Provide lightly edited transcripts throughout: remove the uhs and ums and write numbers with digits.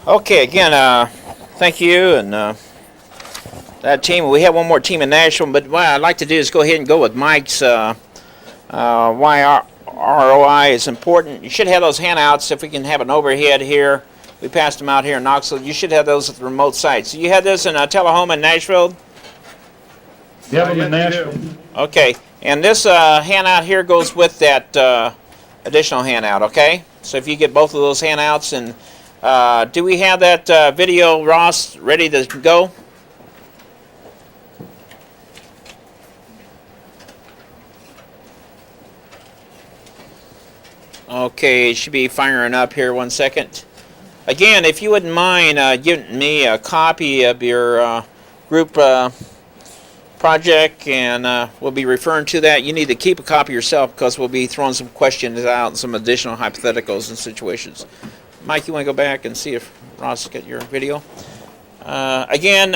Okay, again, thank you and that team. We have one more team in Nashville, but what I'd like to do is go ahead and go with Mike's why ROI is important. You should have those handouts if we can have an overhead here. We passed them out here in Knoxville. You should have those at the remote site. So you had this in Tullahoma in Nashville? Yeah, I'm in Nashville. Okay, and this handout here goes with that additional handout, okay? So if you get both of those handouts, and do we have that video, Ross, ready to go? Okay, it should be firing up here. 1 second. Again, if you wouldn't mind giving me a copy of your group project, and we'll be referring to that. You need to keep a copy yourself because we'll be throwing some questions out and some additional hypotheticals and situations. Mike, you want to go back and see if Ross got your video? Again,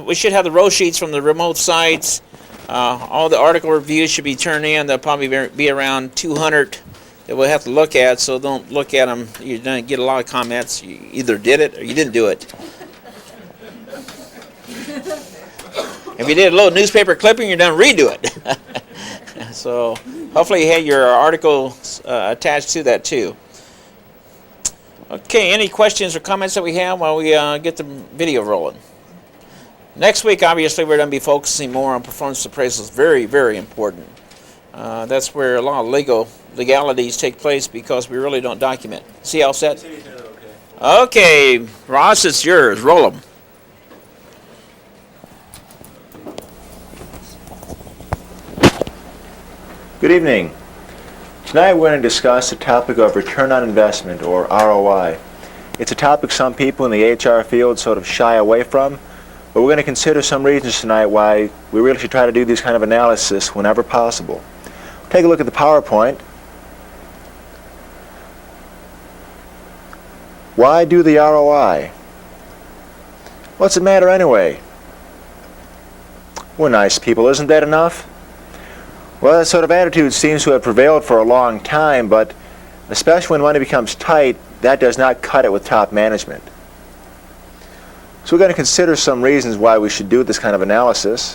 we should have the row sheets from the remote sites. All the article reviews should be turned in. There'll probably be around 200 that we'll have to look at, so don't look at them. You're going to get a lot of comments. You either did it or you didn't do it. If you did a little newspaper clipping, you're done redo it. So hopefully you had your articles attached to that too. Okay, any questions or comments that we have while we get the video rolling? Next week, obviously, we're going to be focusing more on performance appraisals. Very, very important. That's where a lot of legalities take place because we really don't document. See how set? Okay, Ross, it's yours. Roll them. Good evening. Tonight we're going to discuss the topic of return on investment, or ROI. It's a topic some people in the HR field sort of shy away from, but we're going to consider some reasons tonight why we really should try to do this kind of analysis whenever possible. Take a look at the PowerPoint. Why do the ROI? What's it matter anyway? We're nice people, isn't that enough? Well, that sort of attitude seems to have prevailed for a long time, but especially when money becomes tight, that does not cut it with top management. So we're going to consider some reasons why we should do this kind of analysis.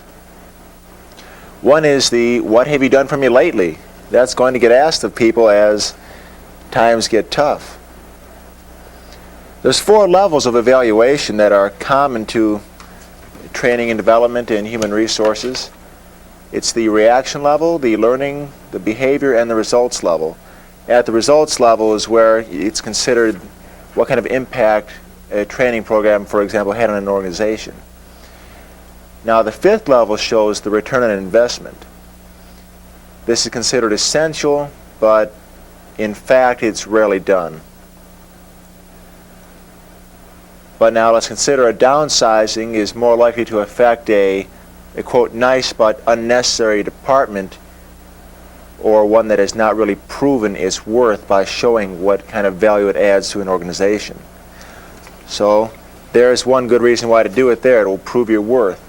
One is the "what have you done for me lately?" That's going to get asked of people as times get tough. There's 4 levels of evaluation that are common to training and development in human resources. It's the reaction level, the learning, the behavior, and the results level. At the results level is where it's considered what kind of impact a training program, for example, had on an organization. Now, the 5th level shows the return on investment. This is considered essential, but in fact, it's rarely done. But now let's consider a downsizing is more likely to affect a quote, nice but unnecessary department, or one that has not really proven its worth by showing what kind of value it adds to an organization. So there's one good reason why to do it there. It will prove your worth.